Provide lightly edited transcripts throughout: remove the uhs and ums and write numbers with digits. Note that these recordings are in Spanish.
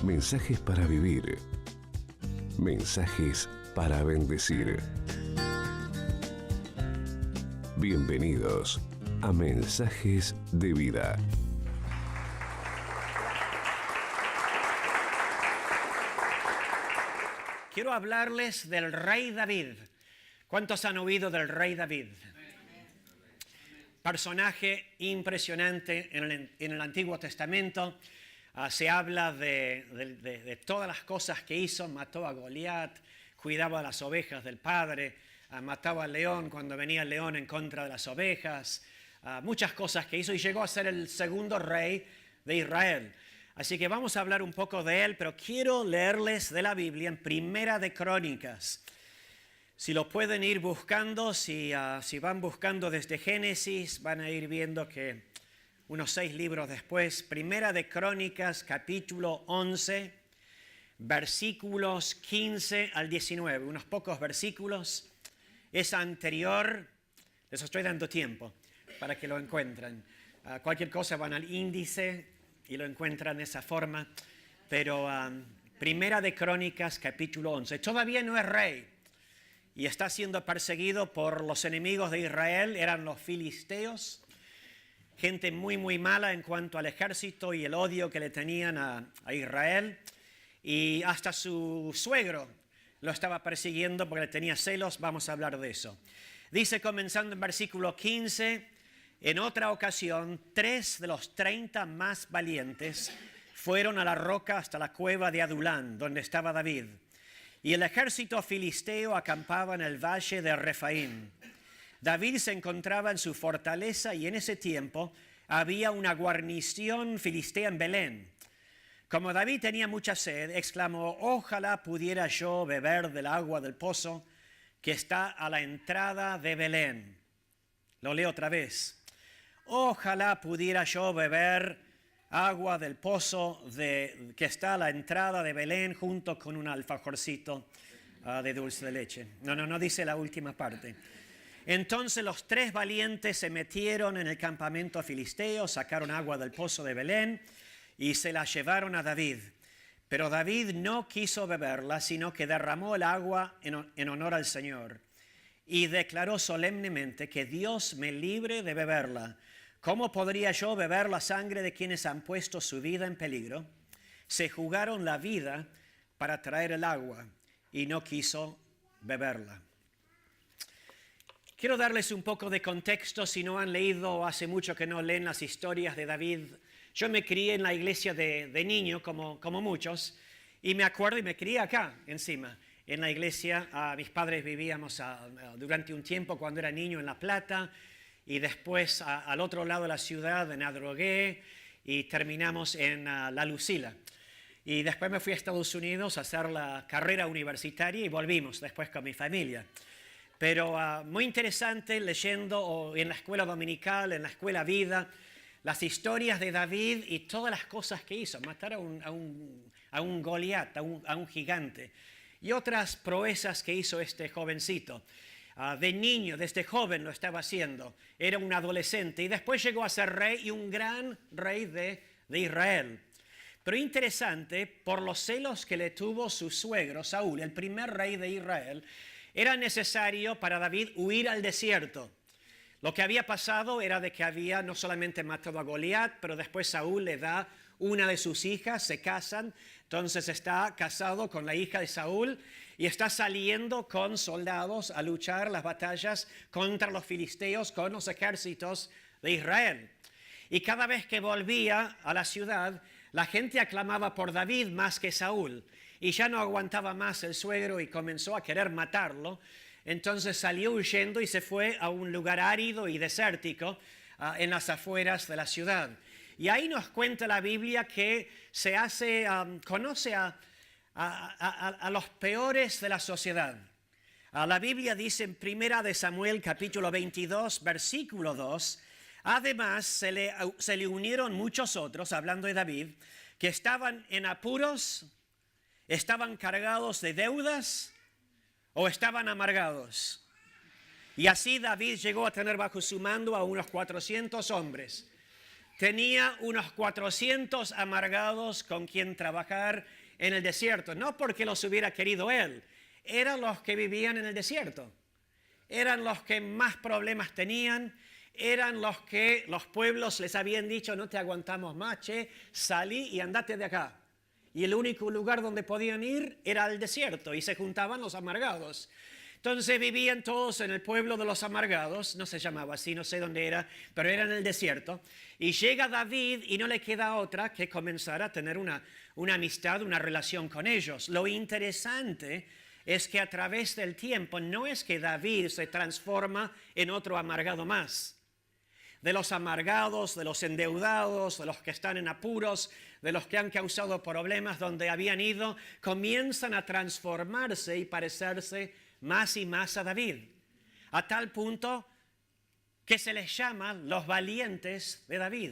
Mensajes para vivir. Mensajes para bendecir. Bienvenidos a Mensajes de Vida. Quiero hablarles del rey David. ¿Cuántos han oído del rey David? Personaje impresionante en el Antiguo Testamento. Se habla de todas las cosas que hizo. Mató a Goliat, cuidaba las ovejas del padre, mataba al león cuando venía el león en contra de las ovejas. Muchas cosas que hizo y llegó a ser el segundo rey de Israel. Así que vamos a hablar un poco de él, pero quiero leerles de la Biblia en Primera de Crónicas. Si lo pueden ir buscando, si van buscando desde Génesis, van a ir viendo que unos 6 libros después, Primera de Crónicas, capítulo 11, versículos 15 al 19, unos pocos versículos. Es anterior, les estoy dando tiempo para que lo encuentren. Cualquier cosa van al índice y lo encuentran de esa forma. Pero Primera de Crónicas, capítulo 11. Todavía no es rey y está siendo perseguido por los enemigos de Israel. Eran los filisteos, gente muy, muy mala en cuanto al ejército y el odio que le tenían a Israel. Y hasta su suegro lo estaba persiguiendo porque le tenía celos. Vamos a hablar de eso. Dice, comenzando en versículo 15... En otra ocasión, 3 de los 30 más valientes fueron a la roca hasta la cueva de Adulán, donde estaba David. Y el ejército filisteo acampaba en el valle de Refaim. David se encontraba en su fortaleza y en ese tiempo había una guarnición filistea en Belén. Como David tenía mucha sed, exclamó: ojalá pudiera yo beber del agua del pozo que está a la entrada de Belén. Lo leo otra vez. Ojalá pudiera yo beber agua del pozo que está a la entrada de Belén junto con un alfajorcito de dulce de leche. No dice la última parte. Entonces los 3 valientes se metieron en el campamento filisteo, sacaron agua del pozo de Belén y se la llevaron a David. Pero David no quiso beberla, sino que derramó el agua en honor al Señor. Y declaró solemnemente que Dios me libre de beberla. ¿Cómo podría yo beber la sangre de quienes han puesto su vida en peligro? Se jugaron la vida para traer el agua y no quiso beberla. Quiero darles un poco de contexto si no han leído, hace mucho que no leen las historias de David. Yo me crié en la iglesia de niño, como muchos, y me acuerdo y me crié acá encima. En la iglesia, mis padres vivíamos durante un tiempo cuando era niño en La Plata y después al otro lado de la ciudad, en Adrogué, y terminamos en La Lucila. Y después me fui a Estados Unidos a hacer la carrera universitaria y volvimos después con mi familia. Pero muy interesante leyendo en la escuela dominical, en la escuela vida, las historias de David y todas las cosas que hizo. Matar a un Goliat, a un gigante. Y otras proezas que hizo este jovencito. De niño, desde joven lo estaba haciendo. Era un adolescente y después llegó a ser rey y un gran rey de Israel. Pero interesante, por los celos que le tuvo su suegro Saúl, el primer rey de Israel, era necesario para David huir al desierto. Lo que había pasado era de que había no solamente matado a Goliat, pero después Saúl le da una de sus hijas, se casan. Entonces está casado con la hija de Saúl y está saliendo con soldados a luchar las batallas contra los filisteos, con los ejércitos de Israel. Y cada vez que volvía a la ciudad, la gente aclamaba por David más que Saúl. Y ya no aguantaba más el suegro y comenzó a querer matarlo. Entonces salió huyendo y se fue a un lugar árido y desértico en las afueras de la ciudad. Y ahí nos cuenta la Biblia que conoce a los peores de la sociedad. La Biblia dice en 1 de Samuel capítulo 22, versículo 2, además se le unieron muchos otros, hablando de David, que estaban en apuros, estaban cargados de deudas o estaban amargados. Y así David llegó a tener bajo su mando a unos 400 hombres. tenía unos 400 amargados con quien trabajar en el desierto. No porque los hubiera querido él, eran los que vivían en el desierto. Eran los que más problemas tenían, eran los que los pueblos les habían dicho, no te aguantamos más, che, salí y andate de acá. Y el único lugar donde podían ir era el desierto y se juntaban los amargados. Entonces vivían todos en el pueblo de los amargados, no se llamaba así, no sé dónde era, pero era en el desierto. Y llega David y no le queda otra que comenzar a tener una amistad, una relación con ellos. Lo interesante es que a través del tiempo no es que David se transforma en otro amargado más. De los amargados, de los endeudados, de los que están en apuros, de los que han causado problemas donde habían ido, comienzan a transformarse y parecerse más y más a David, a tal punto que se les llama los valientes de David.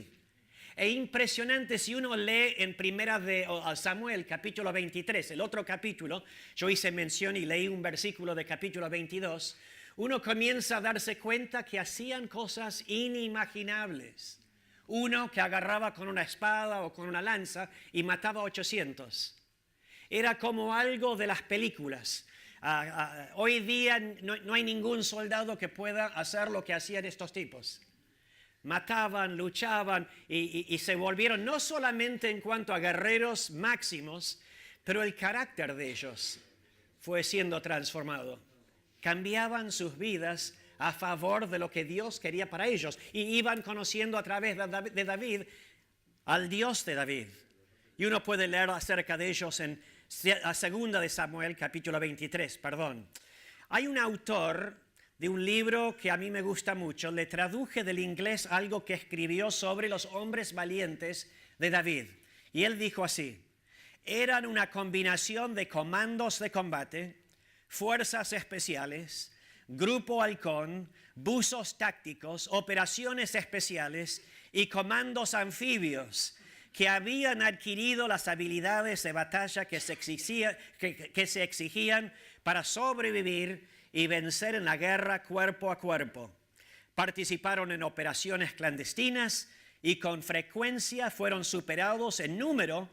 E impresionante, si uno lee en Primera de Samuel, capítulo 23, el otro capítulo, yo hice mención y leí un versículo de capítulo 22, uno comienza a darse cuenta que hacían cosas inimaginables. Uno que agarraba con una espada o con una lanza y mataba a 800. Era como algo de las películas. Hoy día no hay ningún soldado que pueda hacer lo que hacían estos tipos. Mataban, luchaban y se volvieron no solamente en cuanto a guerreros máximos, pero el carácter de ellos fue siendo transformado. Cambiaban sus vidas a favor de lo que Dios quería para ellos y iban conociendo a través de David al Dios de David. Y uno puede leer acerca de ellos en Segunda de Samuel, capítulo 23, perdón. Hay un autor de un libro que a mí me gusta mucho, le traduje del inglés algo que escribió sobre los hombres valientes de David. Y él dijo así: eran una combinación de comandos de combate, fuerzas especiales, grupo halcón, buzos tácticos, operaciones especiales y comandos anfibios que habían adquirido las habilidades de batalla que se exigían para sobrevivir y vencer en la guerra cuerpo a cuerpo. Participaron en operaciones clandestinas y con frecuencia fueron superados en número,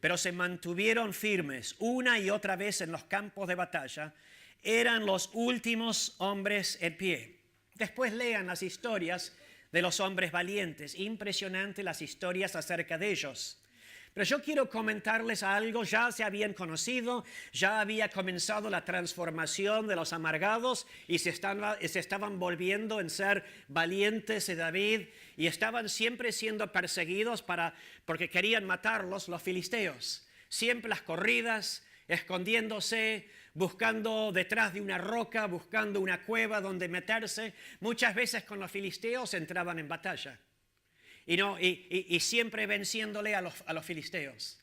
pero se mantuvieron firmes una y otra vez en los campos de batalla. Eran los últimos hombres en pie. Después lean las historias de los hombres valientes. Impresionante las historias acerca de ellos. Pero yo quiero comentarles algo. Ya se habían conocido, ya había comenzado la transformación de los amargados y se estaban volviendo en ser valientes de David y estaban siempre siendo perseguidos porque querían matarlos los filisteos. Siempre las corridas, escondiéndose, buscando detrás de una roca, buscando una cueva donde meterse. Muchas veces con los filisteos entraban en batalla y siempre venciéndole a los filisteos.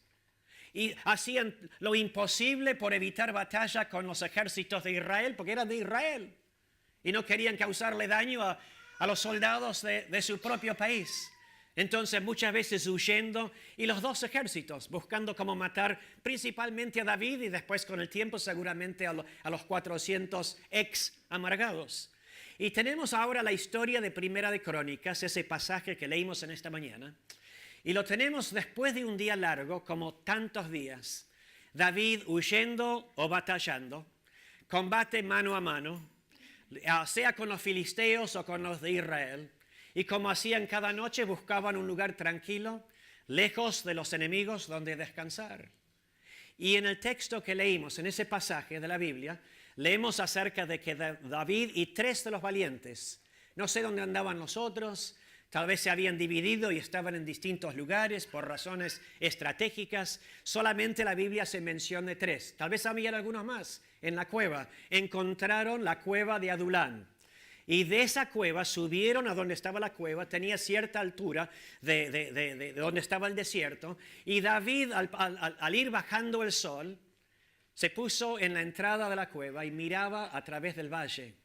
Y hacían lo imposible por evitar batalla con los ejércitos de Israel, porque eran de Israel y no querían causarle daño a los soldados de su propio país. Entonces muchas veces huyendo, y los dos ejércitos buscando cómo matar principalmente a David y después con el tiempo seguramente a los 400 ex amargados. Y tenemos ahora la historia de Primera de Crónicas, ese pasaje que leímos en esta mañana, y lo tenemos después de un día largo, como tantos días. David huyendo o batallando, combate mano a mano, sea con los filisteos o con los de Israel. Y como hacían cada noche, buscaban un lugar tranquilo, lejos de los enemigos, donde descansar. Y en el texto que leímos, en ese pasaje de la Biblia, leemos acerca de que David y 3 de los valientes, no sé dónde andaban los otros, tal vez se habían dividido y estaban en distintos lugares por razones estratégicas. Solamente la Biblia se menciona de 3. Tal vez había algunos más en la cueva. Encontraron la cueva de Adulán. Y de esa cueva subieron a donde estaba la cueva, tenía cierta altura de donde estaba el desierto. Y David, al ir bajando el sol, se puso en la entrada de la cueva y miraba a través del valle.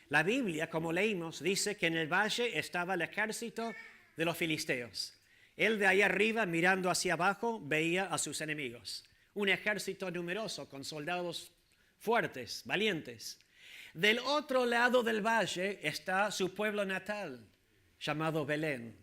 La Biblia, como leímos, dice que en el valle estaba el ejército de los filisteos. Él de ahí arriba, mirando hacia abajo, veía a sus enemigos. Un ejército numeroso con soldados fuertes, valientes. Del otro lado del valle está su pueblo natal, llamado Belén.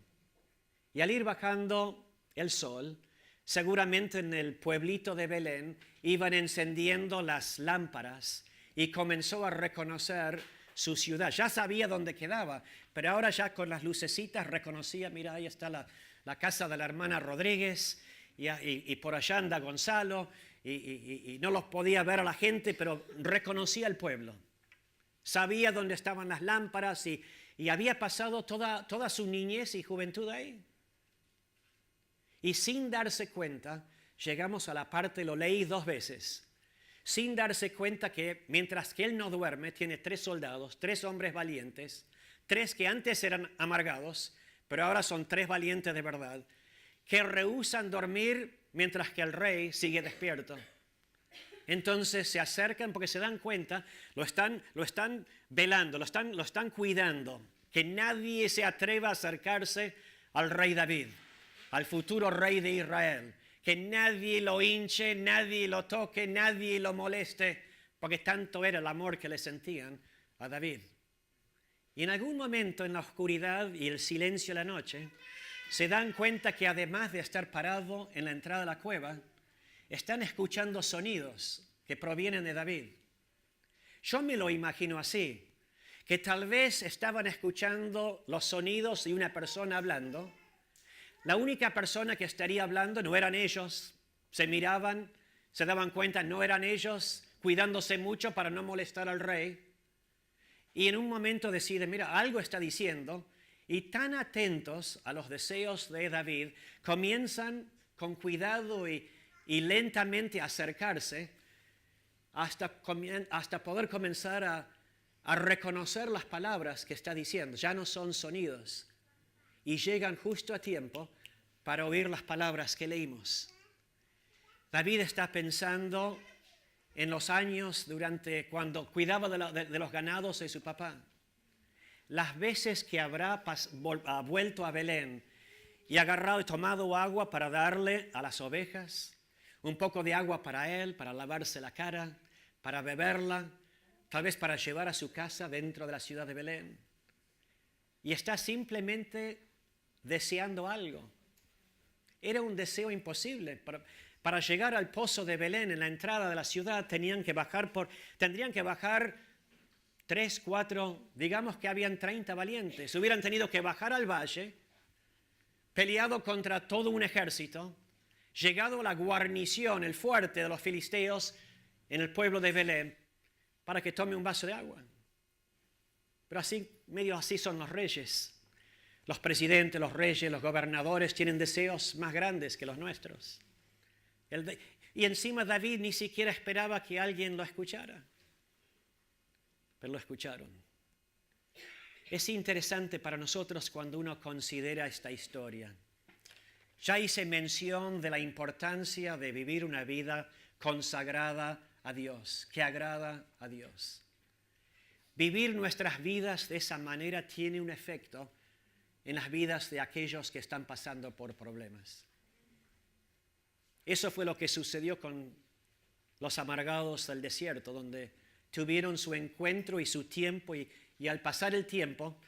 Y al ir bajando el sol, seguramente en el pueblito de Belén iban encendiendo las lámparas y comenzó a reconocer su ciudad. Ya sabía dónde quedaba, pero ahora ya con las lucecitas reconocía, mira, ahí está la casa de la hermana Rodríguez y por allá anda Gonzalo y no los podía ver a la gente, pero reconocía el pueblo. Sabía dónde estaban las lámparas y había pasado toda su niñez y juventud ahí. Y sin darse cuenta, llegamos a la parte, lo leí 2 veces, sin darse cuenta que mientras que él no duerme, tiene 3 soldados, 3 hombres valientes, 3 que antes eran amargados, pero ahora son 3 valientes de verdad, que rehúsan dormir mientras que el rey sigue despierto. Entonces se acercan porque se dan cuenta, lo están velando, lo están cuidando, que nadie se atreva a acercarse al rey David, al futuro rey de Israel, que nadie lo hinche, nadie lo toque, nadie lo moleste, porque tanto era el amor que le sentían a David. Y en algún momento en la oscuridad y el silencio de la noche, se dan cuenta que además de estar parado en la entrada de la cueva, están escuchando sonidos que provienen de David. Yo me lo imagino así, que tal vez estaban escuchando los sonidos de una persona hablando. La única persona que estaría hablando no eran ellos, se miraban, se daban cuenta, no eran ellos, cuidándose mucho para no molestar al rey. Y en un momento deciden, mira, algo está diciendo, y tan atentos a los deseos de David, comienzan con cuidado y lentamente a acercarse hasta poder comenzar a reconocer las palabras que está diciendo. Ya no son sonidos. Y llegan justo a tiempo para oír las palabras que leímos. David está pensando en los años cuando cuidaba de los ganados de su papá. Las veces que habrá vuelto a Belén y agarrado y tomado agua para darle a las ovejas, un poco de agua para él, para lavarse la cara, para beberla, tal vez para llevar a su casa dentro de la ciudad de Belén. Y está simplemente deseando algo. Era un deseo imposible. Para llegar al pozo de Belén en la entrada de la ciudad tendrían que bajar 3, 4, digamos que habían 30 valientes. Hubieran tenido que bajar al valle, peleado contra todo un ejército, llegado a la guarnición, el fuerte de los filisteos en el pueblo de Belén, para que tome un vaso de agua. Pero medio así son los reyes. Los presidentes, los reyes, los gobernadores tienen deseos más grandes que los nuestros. Y encima David ni siquiera esperaba que alguien lo escuchara. Pero lo escucharon. Es interesante para nosotros cuando uno considera esta historia. Ya hice mención de la importancia de vivir una vida consagrada a Dios, que agrada a Dios. Vivir nuestras vidas de esa manera tiene un efecto en las vidas de aquellos que están pasando por problemas. Eso fue lo que sucedió con los amargados del desierto, donde tuvieron su encuentro y su tiempo y al pasar el tiempo,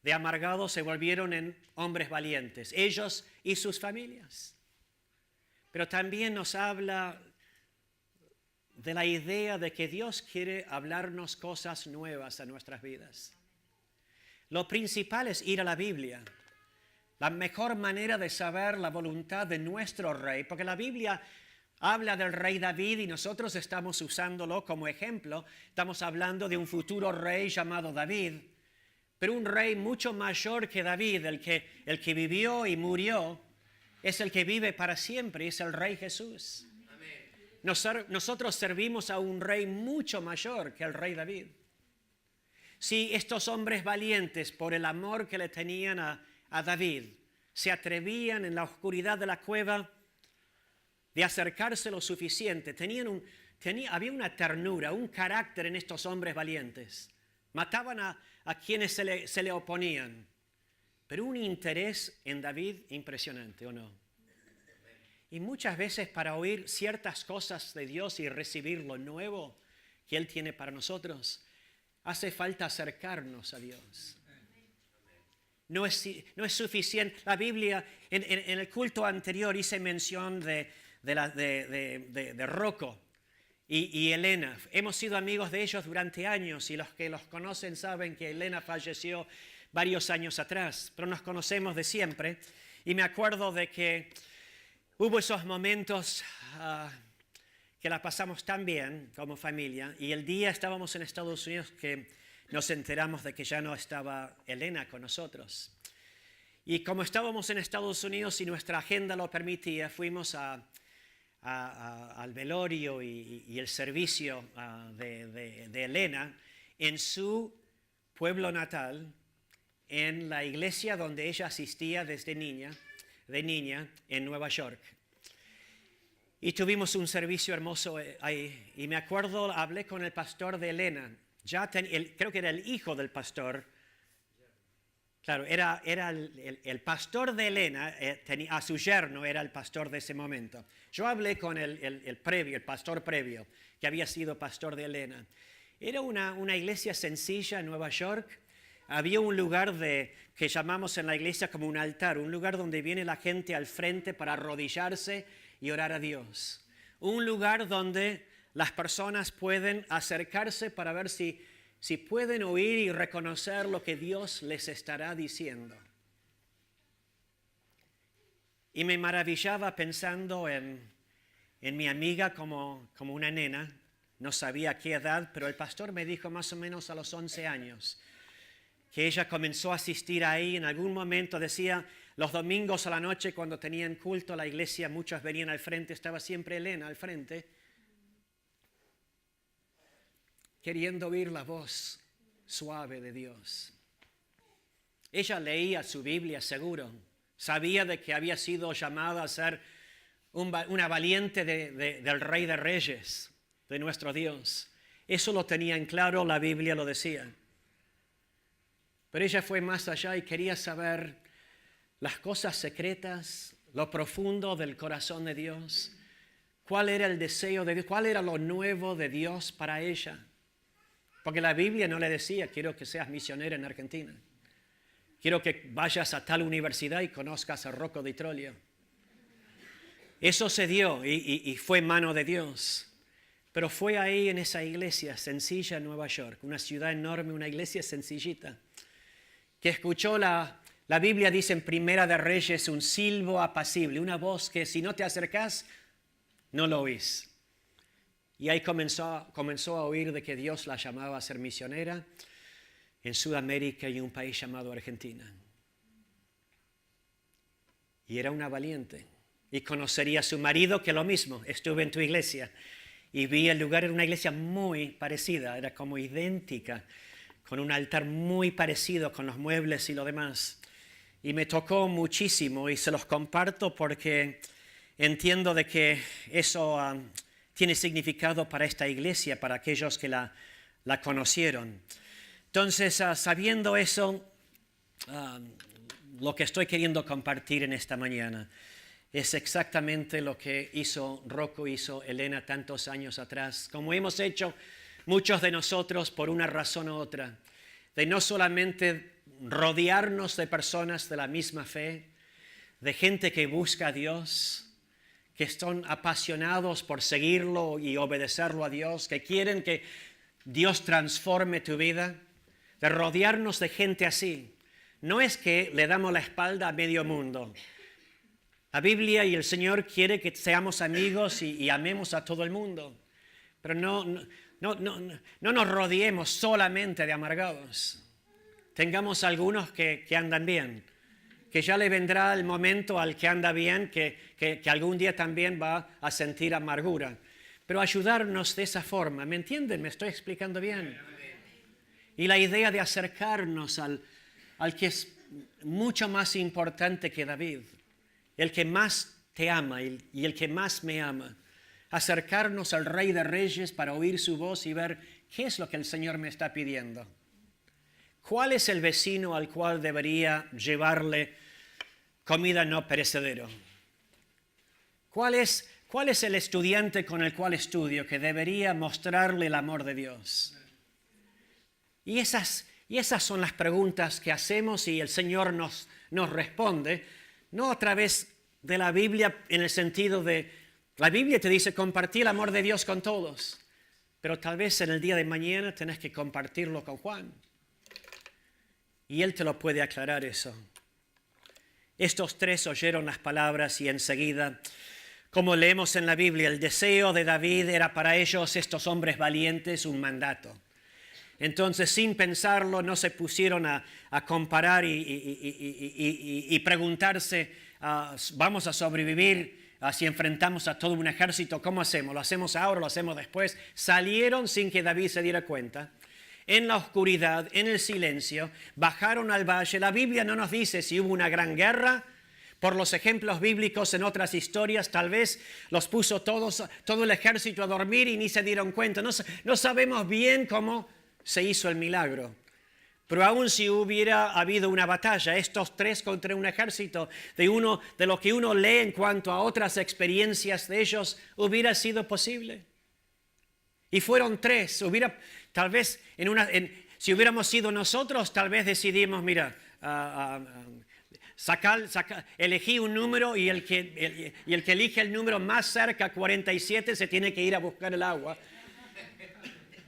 de amargados se volvieron en hombres valientes, ellos y sus familias. Pero también nos habla de la idea de que Dios quiere hablarnos cosas nuevas a nuestras vidas. Lo principal es ir a la Biblia. La mejor manera de saber la voluntad de nuestro rey, porque la Biblia habla del rey David y nosotros estamos usándolo como ejemplo. Estamos hablando de un futuro rey llamado David, pero un rey mucho mayor que David, el que vivió y murió, es el que vive para siempre, es el rey Jesús. Nosotros servimos a un rey mucho mayor que el rey David. Si estos hombres valientes, por el amor que le tenían a David, se atrevían en la oscuridad de la cueva de acercarse lo suficiente, había una ternura, un carácter en estos hombres valientes. Mataban a quienes se le oponían, pero un interés en David impresionante, ¿o no? Y muchas veces para oír ciertas cosas de Dios y recibir lo nuevo que Él tiene para nosotros, hace falta acercarnos a Dios. no es suficiente. La Biblia, en el culto anterior hice mención de Rocco y Elena. Hemos sido amigos de ellos durante años y los que los conocen saben que Elena falleció varios años atrás, pero nos conocemos de siempre. Y me acuerdo de que hubo esos momentos que la pasamos tan bien como familia, y el día estábamos en Estados Unidos que nos enteramos de que ya no estaba Elena con nosotros. Y como estábamos en Estados Unidos y nuestra agenda lo permitía, fuimos al velorio y el servicio de Elena en su pueblo natal, en la iglesia donde ella asistía desde niña en Nueva York. Y tuvimos un servicio hermoso ahí. Y me acuerdo, hablé con el pastor de Elena. Creo que era el hijo del pastor. Claro, era el pastor de Elena, a su yerno era el pastor de ese momento. Yo hablé con el pastor previo, que había sido pastor de Elena. Era una iglesia sencilla en Nueva York. Había un lugar que llamamos en la iglesia como un altar, un lugar donde viene la gente al frente para arrodillarse y orar a Dios. Un lugar donde las personas pueden acercarse para ver si pueden oír y reconocer lo que Dios les estará diciendo. Y me maravillaba pensando en mi amiga como una nena, no sabía qué edad, pero el pastor me dijo más o menos a los 11 años, que ella comenzó a asistir ahí. En algún momento decía, los domingos a la noche cuando tenían culto a la iglesia, muchos venían al frente, estaba siempre Elena al frente, queriendo oír la voz suave de Dios. Ella leía su Biblia seguro, sabía de que había sido llamada a ser una valiente del Rey de Reyes, de nuestro Dios. Eso lo tenía en claro, la Biblia lo decía. Pero ella fue más allá y quería saber las cosas secretas, lo profundo del corazón de Dios. ¿Cuál era el deseo de Dios? ¿Cuál era lo nuevo de Dios para ella? Porque la Biblia no le decía, quiero que seas misionera en Argentina. Quiero que vayas a tal universidad y conozcas a Rocco Di Troglio. Eso se dio y fue mano de Dios. Pero fue ahí en esa iglesia sencilla en Nueva York, una ciudad enorme, una iglesia sencillita, que escuchó la Biblia dice en Primera de Reyes, un silbo apacible, una voz que si no te acercas, no lo oís. Y ahí comenzó a oír de que Dios la llamaba a ser misionera en Sudamérica y un país llamado Argentina. Y era una valiente. Y conocería a su marido, que lo mismo, estuve en tu iglesia. Y vi el lugar, era una iglesia muy parecida, era como idéntica, con un altar muy parecido con los muebles y lo demás. Y me tocó muchísimo y se los comparto porque entiendo de que eso tiene significado para esta iglesia, para aquellos que la conocieron. Entonces, sabiendo eso, lo que estoy queriendo compartir en esta mañana es exactamente lo que hizo Rocco, hizo Elena tantos años atrás, como hemos hecho muchos de nosotros por una razón u otra, de no solamente rodearnos de personas de la misma fe, de gente que busca a Dios, que están apasionados por seguirlo y obedecerlo a Dios, que quieren que Dios transforme tu vida, de rodearnos de gente así. No es que le damos la espalda a medio mundo. La Biblia y el Señor quiere que seamos amigos y amemos a todo el mundo, pero no nos rodeemos solamente de amargados. Tengamos algunos que andan bien, que ya le vendrá el momento al que anda bien, que algún día también va a sentir amargura. Pero ayudarnos de esa forma, ¿me entienden? ¿Me estoy explicando bien? Y la idea de acercarnos al que es mucho más importante que David, el que más te ama y el que más me ama. Acercarnos al Rey de Reyes para oír su voz y ver qué es lo que el Señor me está pidiendo. ¿Cuál es el vecino al cual debería llevarle comida no perecedero? ¿Cuál es el estudiante con el cual estudio que debería mostrarle el amor de Dios? Y Y esas son las preguntas que hacemos y el Señor nos responde, no a través de la Biblia en el sentido de, la Biblia te dice compartir el amor de Dios con todos, pero tal vez en el día de mañana tenés que compartirlo con Juan. Y Él te lo puede aclarar eso. Estos tres oyeron las palabras y enseguida, como leemos en la Biblia, el deseo de David era para ellos, estos hombres valientes, un mandato. Entonces, sin pensarlo, no se pusieron a comparar y preguntarse, ¿vamos a sobrevivir si enfrentamos a todo un ejército? ¿Cómo hacemos? ¿Lo hacemos ahora o lo hacemos después? Salieron sin que David se diera cuenta. En la oscuridad, en el silencio, bajaron al valle. La Biblia no nos dice si hubo una gran guerra. Por los ejemplos bíblicos en otras historias, tal vez los puso todo el ejército a dormir y ni se dieron cuenta. No sabemos bien cómo se hizo el milagro. Pero aún si hubiera habido una batalla, estos tres contra un ejército, de lo que uno lee en cuanto a otras experiencias de ellos, hubiera sido posible. Y fueron tres. Tal vez si hubiéramos sido nosotros, tal vez decidimos, mira, elegí un número y el que elige el número más cerca, 47, se tiene que ir a buscar el agua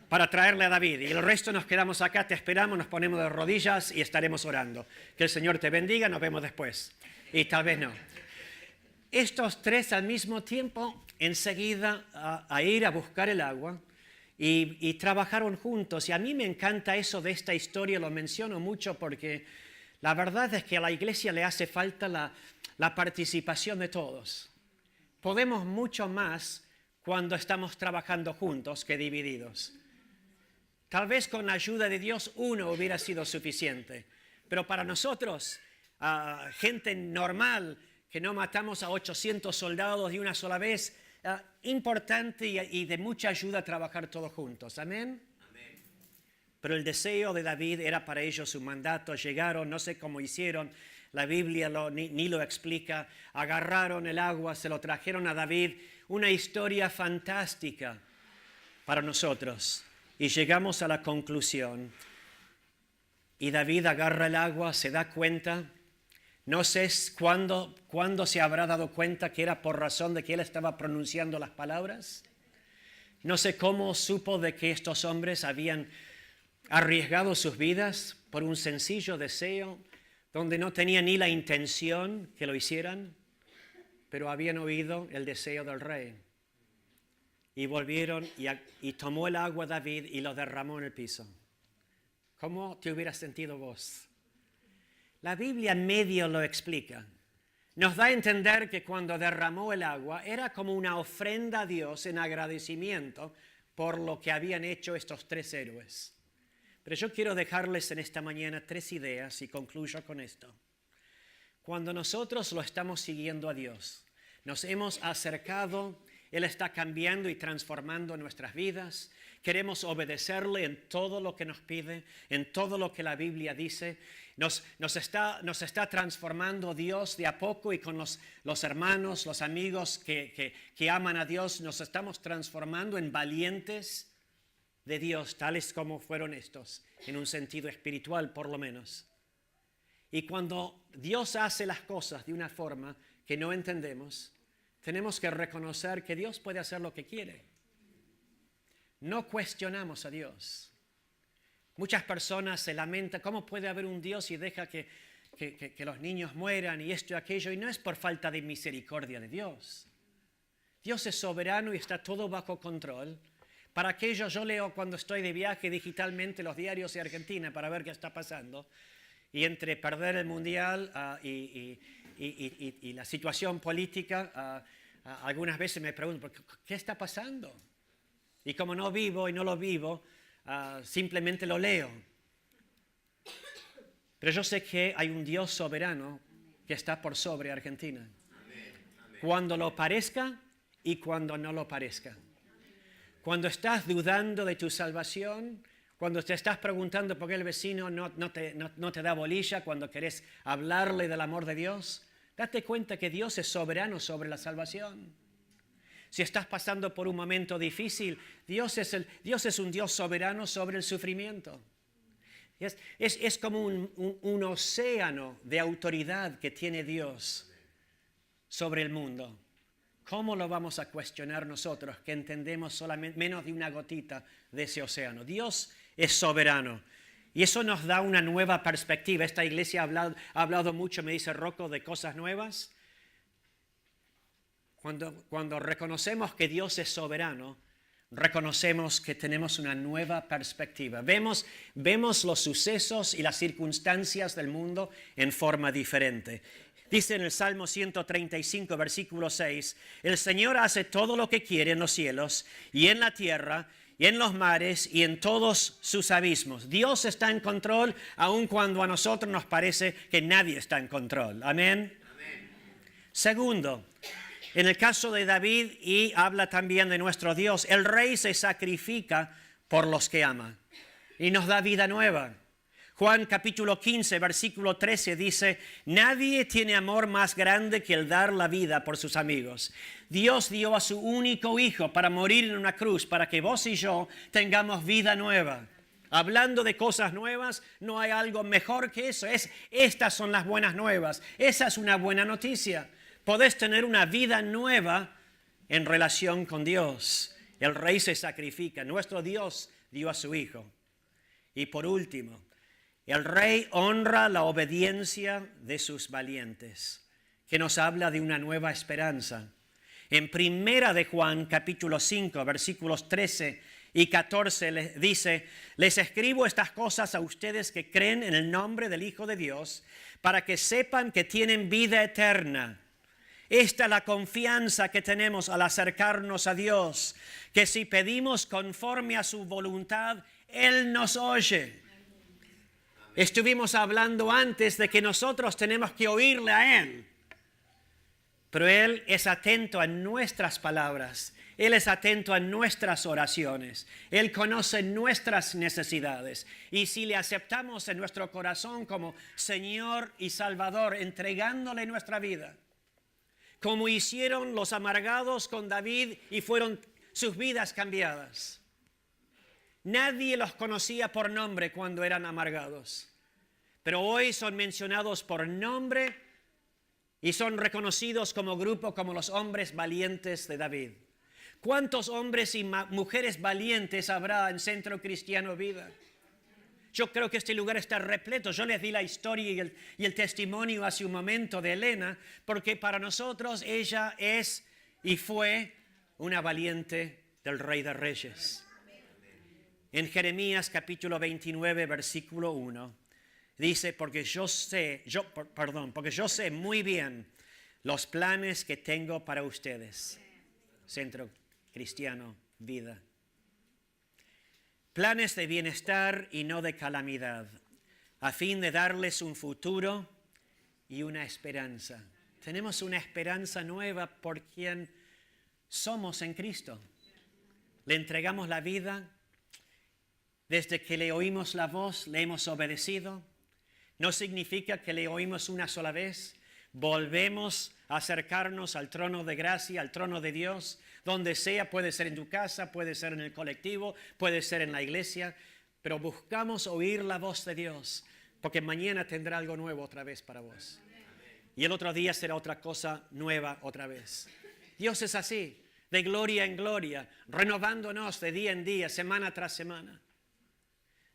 para traerle a David. Y el resto nos quedamos acá, te esperamos, nos ponemos de rodillas y estaremos orando. Que el Señor te bendiga, nos vemos después. Y tal vez no. Estos tres al mismo tiempo, enseguida a ir a buscar el agua y trabajaron juntos. Y a mí me encanta eso de esta historia, lo menciono mucho porque la verdad es que a la iglesia le hace falta la participación de todos. Podemos mucho más cuando estamos trabajando juntos que divididos. Tal vez con la ayuda de Dios uno hubiera sido suficiente, pero para nosotros, gente normal, que no matamos a 800 soldados de una sola vez, importante y de mucha ayuda trabajar todos juntos. ¿Amén? Amén. Pero el deseo de David era para ellos un mandato. Llegaron, no sé cómo hicieron, la Biblia ni lo explica, agarraron el agua, se lo trajeron a David, una historia fantástica para nosotros. Y llegamos a la conclusión. Y David agarra el agua, se da cuenta. No sé cuándo se habrá dado cuenta que era por razón de que él estaba pronunciando las palabras. No sé cómo supo de que estos hombres habían arriesgado sus vidas por un sencillo deseo, donde no tenía ni la intención que lo hicieran, pero habían oído el deseo del rey. Y volvieron y tomó el agua David y lo derramó en el piso. ¿Cómo te hubieras sentido vos? La Biblia medio lo explica. Nos da a entender que cuando derramó el agua era como una ofrenda a Dios en agradecimiento por lo que habían hecho estos tres héroes. Pero yo quiero dejarles en esta mañana tres ideas y concluyo con esto. Cuando nosotros lo estamos siguiendo a Dios, nos hemos acercado, Él está cambiando y transformando nuestras vidas. Queremos obedecerle en todo lo que nos pide, en todo lo que la Biblia dice. Nos está transformando Dios de a poco y con los hermanos, los amigos que aman a Dios, nos estamos transformando en valientes de Dios, tales como fueron estos, en un sentido espiritual por lo menos. Y cuando Dios hace las cosas de una forma que no entendemos, tenemos que reconocer que Dios puede hacer lo que quiere. No cuestionamos a Dios. Muchas personas se lamentan, ¿cómo puede haber un Dios y deja que los niños mueran y esto y aquello? Y no es por falta de misericordia de Dios. Dios es soberano y está todo bajo control. Para aquello yo leo cuando estoy de viaje digitalmente los diarios de Argentina para ver qué está pasando. Y entre perder el mundial y la situación política, algunas veces me pregunto, ¿qué está pasando? Y como no vivo y no lo vivo, simplemente lo leo. Pero yo sé que hay un Dios soberano que está por sobre Argentina. Cuando lo parezca y cuando no lo parezca. Cuando estás dudando de tu salvación, cuando te estás preguntando por qué el vecino no te da bolilla, cuando querés hablarle del amor de Dios, date cuenta que Dios es soberano sobre la salvación. Si estás pasando por un momento difícil, Dios es un Dios soberano sobre el sufrimiento. Es como un océano de autoridad que tiene Dios sobre el mundo. ¿Cómo lo vamos a cuestionar nosotros que entendemos solamente menos de una gotita de ese océano? Dios es soberano y eso nos da una nueva perspectiva. Esta iglesia ha hablado mucho, me dice Rocco, de cosas nuevas. Cuando reconocemos que Dios es soberano, reconocemos que tenemos una nueva perspectiva. Vemos los sucesos y las circunstancias del mundo en forma diferente. Dice en el Salmo 135, versículo 6, el Señor hace todo lo que quiere en los cielos y en la tierra y en los mares y en todos sus abismos. Dios está en control, aun cuando a nosotros nos parece que nadie está en control. Amén. Amén. Segundo, en el caso de David, y habla también de nuestro Dios, el rey se sacrifica por los que ama y nos da vida nueva. Juan capítulo 15, versículo 13 dice, nadie tiene amor más grande que el dar la vida por sus amigos. Dios dio a su único hijo para morir en una cruz, para que vos y yo tengamos vida nueva. Hablando de cosas nuevas, no hay algo mejor que eso. Estas son las buenas nuevas. Esa es una buena noticia. Podés tener una vida nueva en relación con Dios. El rey se sacrifica. Nuestro Dios dio a su hijo. Y por último, el rey honra la obediencia de sus valientes, que nos habla de una nueva esperanza. En Primera de Juan, capítulo 5, versículos 13 y 14, dice, les escribo estas cosas a ustedes que creen en el nombre del Hijo de Dios, para que sepan que tienen vida eterna. Esta es la confianza que tenemos al acercarnos a Dios, que si pedimos conforme a su voluntad, Él nos oye. Estuvimos hablando antes de que nosotros tenemos que oírle a Él, pero Él es atento a nuestras palabras, Él es atento a nuestras oraciones, Él conoce nuestras necesidades y si le aceptamos en nuestro corazón como Señor y Salvador, entregándole nuestra vida, como hicieron los amargados con David y fueron sus vidas cambiadas. Nadie los conocía por nombre cuando eran amargados, pero hoy son mencionados por nombre y son reconocidos como grupo, como los hombres valientes de David. ¿Cuántos hombres y mujeres valientes habrá en Centro Cristiano Vida? Yo creo que este lugar está repleto. Yo les di la historia y el testimonio hace un momento de Elena, porque para nosotros ella es y fue una valiente del Rey de Reyes. En Jeremías capítulo 29, versículo 1, dice, porque yo sé muy bien los planes que tengo para ustedes, Centro Cristiano Vida. Planes de bienestar y no de calamidad, a fin de darles un futuro y una esperanza. Tenemos una esperanza nueva por quien somos en Cristo. Le entregamos la vida. Desde que le oímos la voz, le hemos obedecido. No significa que le oímos una sola vez. Volvemos a acercarnos al trono de gracia, al trono de Dios, donde sea. Puede ser en tu casa, puede ser en el colectivo, puede ser en la iglesia. Pero buscamos oír la voz de Dios, porque mañana tendrá algo nuevo otra vez para vos. Y el otro día será otra cosa nueva otra vez. Dios es así, de gloria en gloria, renovándonos de día en día, semana tras semana.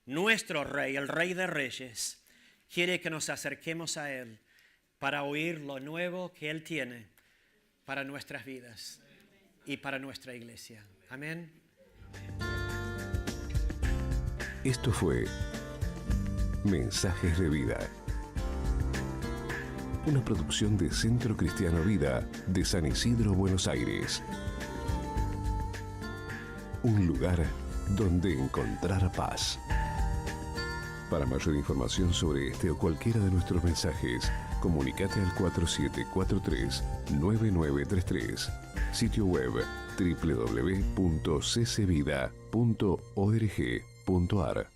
Nuestro Rey, el Rey de Reyes, quiere que nos acerquemos a Él para oír lo nuevo que Él tiene para nuestras vidas y para nuestra iglesia. Amén. Esto fue Mensajes de Vida, una producción de Centro Cristiano Vida de San Isidro, Buenos Aires. Un lugar donde encontrar paz. Para mayor información sobre este o cualquiera de nuestros mensajes, comunícate al 4743-9933, sitio web www.ccvida.org.ar.